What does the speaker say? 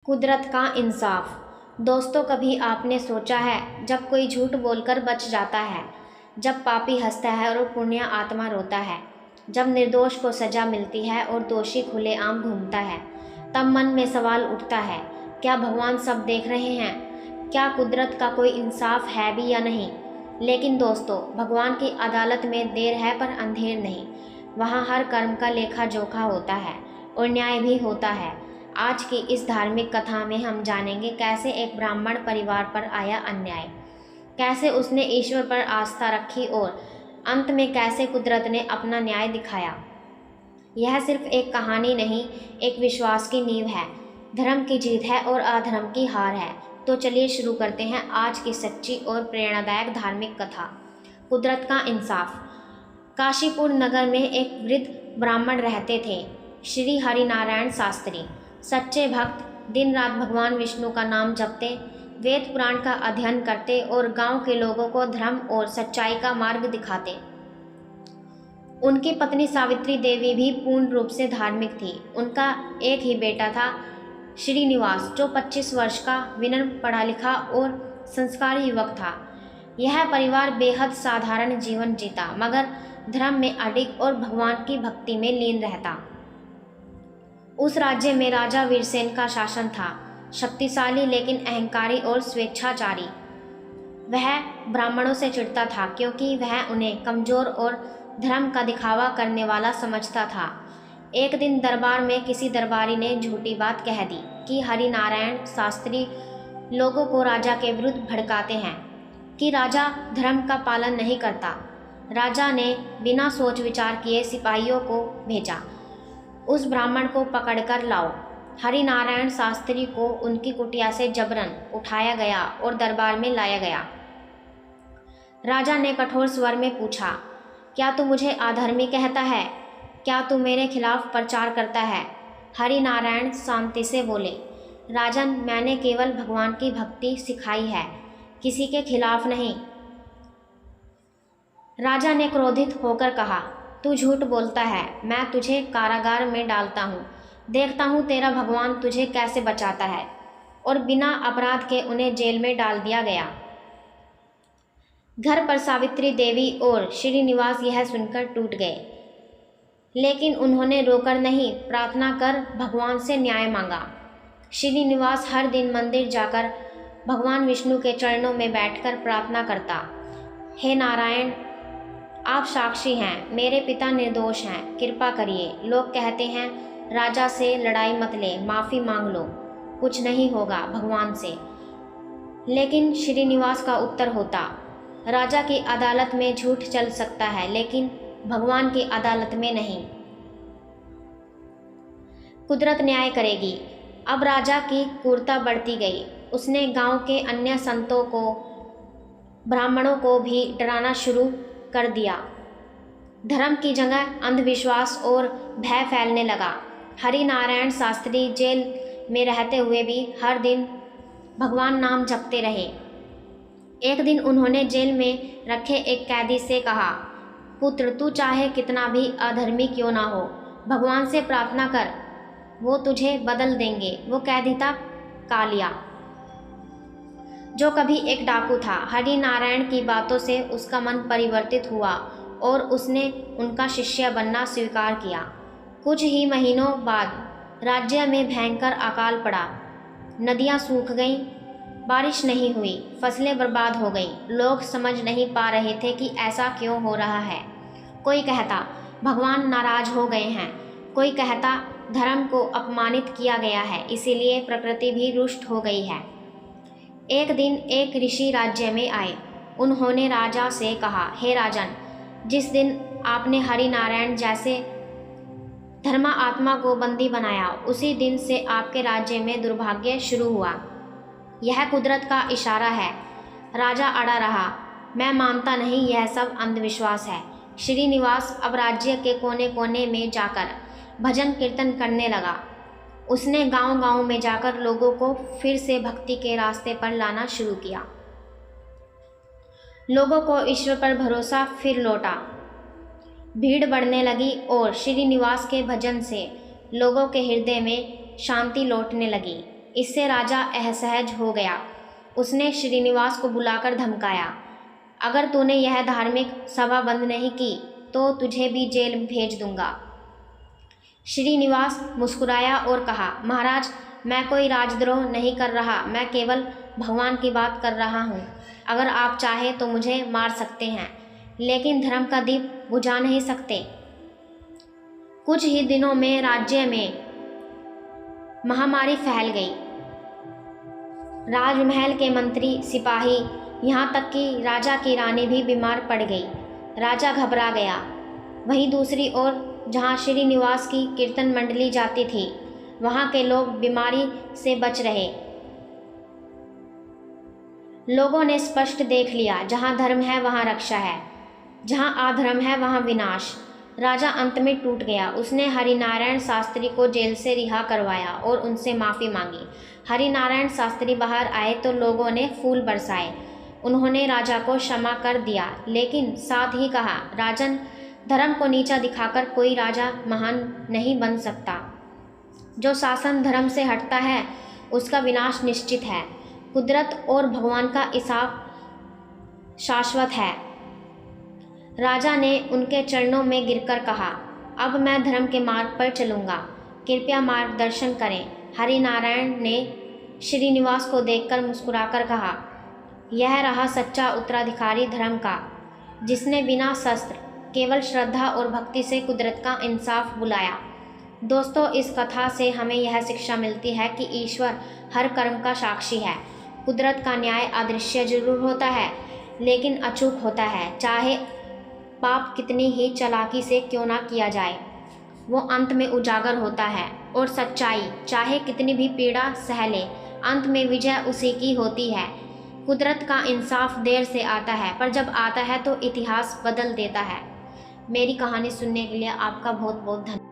कुदरत का इंसाफ। दोस्तों, कभी आपने सोचा है, जब कोई झूठ बोलकर बच जाता है, जब पापी हंसता है और पुण्य आत्मा रोता है, जब निर्दोष को सजा मिलती है और दोषी खुलेआम घूमता है, तब मन में सवाल उठता है, क्या भगवान सब देख रहे हैं? क्या कुदरत का कोई इंसाफ है भी या नहीं? लेकिन दोस्तों, भगवान की अदालत में देर है पर अंधेर नहीं। वहाँ हर कर्म का लेखा जोखा होता है और न्याय भी होता है। आज की इस धार्मिक कथा में हम जानेंगे कैसे एक ब्राह्मण परिवार पर आया अन्याय, कैसे उसने ईश्वर पर आस्था रखी और अंत में कैसे कुदरत ने अपना न्याय दिखाया। यह सिर्फ एक कहानी नहीं, एक विश्वास की नींव है। धर्म की जीत है और अधर्म की हार है। तो चलिए शुरू करते हैं आज की सच्ची और प्रेरणादायक धार्मिक कथा, कुदरत का इंसाफ। काशीपुर नगर में एक वृद्ध ब्राह्मण रहते थे, श्री हरिनारायण शास्त्री। सच्चे भक्त, दिन रात भगवान विष्णु का नाम जपते, वेद पुराण का अध्ययन करते और गांव के लोगों को धर्म और सच्चाई का मार्ग दिखाते। उनकी पत्नी सावित्री देवी भी पूर्ण रूप से धार्मिक थी। उनका एक ही बेटा था, श्रीनिवास, जो 25 वर्ष का विनम्र, पढ़ा लिखा और संस्कारी युवक था। यह परिवार बेहद साधारण जीवन जीता, मगर धर्म में अडिग और भगवान की भक्ति में लीन रहता। उस राज्य में राजा वीरसेन का शासन था, शक्तिशाली लेकिन अहंकारी और स्वेच्छाचारी। वह ब्राह्मणों से चिढ़ता था क्योंकि वह उन्हें कमजोर और धर्म का दिखावा करने वाला समझता था। एक दिन दरबार में किसी दरबारी ने झूठी बात कह दी कि हरिनारायण शास्त्री लोगों को राजा के विरुद्ध भड़काते हैं, कि राजा धर्म का पालन नहीं करता। राजा ने बिना सोच विचार किए सिपाहियों को भेजा, उस ब्राह्मण को पकड़कर लाओ। हरिनारायण शास्त्री को उनकी कुटिया से जबरन उठाया गया और दरबार में लाया गया। राजा ने कठोर स्वर में पूछा, क्या तू मुझे अधर्मी कहता है? क्या तू मेरे खिलाफ प्रचार करता है? हरिनारायण शांति से बोले, राजन, मैंने केवल भगवान की भक्ति सिखाई है, किसी के खिलाफ नहीं। राजा ने क्रोधित होकर कहा, तू झूठ बोलता है, मैं तुझे कारागार में डालता हूँ, देखता हूँ तेरा भगवान तुझे कैसे बचाता है। और बिना अपराध के उन्हें जेल में डाल दिया गया। घर पर सावित्री देवी और श्रीनिवास यह सुनकर टूट गए, लेकिन उन्होंने रोकर नहीं, प्रार्थना कर भगवान से न्याय मांगा। श्रीनिवास हर दिन मंदिर जाकर भगवान विष्णु के चरणों में बैठकर प्रार्थना करता, हे नारायण, आप साक्षी हैं, मेरे पिता निर्दोष हैं, कृपा करिए। लोग कहते हैं, राजा से लड़ाई मत ले, माफ़ी मांग लो, कुछ नहीं होगा भगवान से। लेकिन श्रीनिवास का उत्तर होता, राजा की अदालत में झूठ चल सकता है, लेकिन भगवान की अदालत में नहीं। कुदरत न्याय करेगी। अब राजा की क्रूरता बढ़ती गई। उसने गांव के अन्य संतों को, ब्राह्मणों को भी डराना शुरू कर दिया। धर्म की जगह अंधविश्वास और भय फैलने लगा। हरिनारायण शास्त्री जेल में रहते हुए भी हर दिन भगवान नाम जपते रहे। एक दिन उन्होंने जेल में रखे एक कैदी से कहा, पुत्र, तू चाहे कितना भी अधर्मी क्यों ना हो, भगवान से प्रार्थना कर, वो तुझे बदल देंगे। वो कैदी था कालिया, जो कभी एक डाकू था। हरिनारायण की बातों से उसका मन परिवर्तित हुआ और उसने उनका शिष्य बनना स्वीकार किया। कुछ ही महीनों बाद राज्य में भयंकर अकाल पड़ा। नदियां सूख गईं, बारिश नहीं हुई, फसलें बर्बाद हो गईं। लोग समझ नहीं पा रहे थे कि ऐसा क्यों हो रहा है। कोई कहता भगवान नाराज हो गए हैं, कोई कहता धर्म को अपमानित किया गया है, इसीलिए प्रकृति भी रुष्ट हो गई है। एक दिन एक ऋषि राज्य में आए। उन्होंने राजा से कहा, हे राजन, जिस दिन आपने हरिनारायण जैसे धर्मा आत्मा को बंदी बनाया, उसी दिन से आपके राज्य में दुर्भाग्य शुरू हुआ। यह कुदरत का इशारा है। राजा अड़ा रहा, मैं मानता नहीं, यह सब अंधविश्वास है। श्रीनिवास अब राज्य के कोने कोने में जाकर भजन कीर्तन करने लगा। उसने गांव-गांव में जाकर लोगों को फिर से भक्ति के रास्ते पर लाना शुरू किया। लोगों को ईश्वर पर भरोसा फिर लौटा। भीड़ बढ़ने लगी और श्रीनिवास के भजन से लोगों के हृदय में शांति लौटने लगी। इससे राजा असहज हो गया। उसने श्रीनिवास को बुलाकर धमकाया, अगर तूने यह धार्मिक सभा बंद नहीं की तो तुझे भी जेल भेज दूंगा। श्रीनिवास मुस्कुराया और कहा, महाराज, मैं कोई राजद्रोह नहीं कर रहा, मैं केवल भगवान की बात कर रहा हूँ। अगर आप चाहे तो मुझे मार सकते हैं, लेकिन धर्म का दीप बुझा नहीं सकते। कुछ ही दिनों में राज्य में महामारी फैल गई। राजमहल के मंत्री, सिपाही, यहाँ तक कि राजा की रानी भी बीमार पड़ गई। राजा घबरा गया। वहीं दूसरी ओर जहाँ श्रीनिवास की कीर्तन मंडली जाती थी, वहाँ के लोग बीमारी से बच रहे। लोगों ने स्पष्ट देख लिया, जहाँ धर्म है वहाँ रक्षा है, जहाँ अधर्म है वहाँ विनाश। राजा अंत में टूट गया। उसने हरिनारायण शास्त्री को जेल से रिहा करवाया और उनसे माफ़ी मांगी। हरिनारायण शास्त्री बाहर आए तो लोगों ने फूल बरसाए। उन्होंने राजा को क्षमा कर दिया, लेकिन साथ ही कहा, राजन, धर्म को नीचा दिखाकर कोई राजा महान नहीं बन सकता। जो शासन धर्म से हटता है उसका विनाश निश्चित है। कुदरत और भगवान का इंसाफ शाश्वत है। राजा ने उनके चरणों में गिरकर कहा, अब मैं धर्म के मार्ग पर चलूँगा, कृपया मार्गदर्शन करें। हरिनारायण ने श्रीनिवास को देखकर मुस्कुराकर कहा, यह रहा सच्चा उत्तराधिकारी धर्म का, जिसने बिना शस्त्र केवल श्रद्धा और भक्ति से कुदरत का इंसाफ बुलाया। दोस्तों, इस कथा से हमें यह शिक्षा मिलती है कि ईश्वर हर कर्म का साक्षी है। कुदरत का न्याय अदृश्य जरूर होता है, लेकिन अचूक होता है। चाहे पाप कितनी ही चालाकी से क्यों ना किया जाए, वो अंत में उजागर होता है। और सच्चाई चाहे कितनी भी पीड़ा सह ले, अंत में विजय उसी की होती है। कुदरत का इंसाफ देर से आता है, पर जब आता है तो इतिहास बदल देता है। मेरी कहानी सुनने के लिए आपका बहुत बहुत धन्यवाद।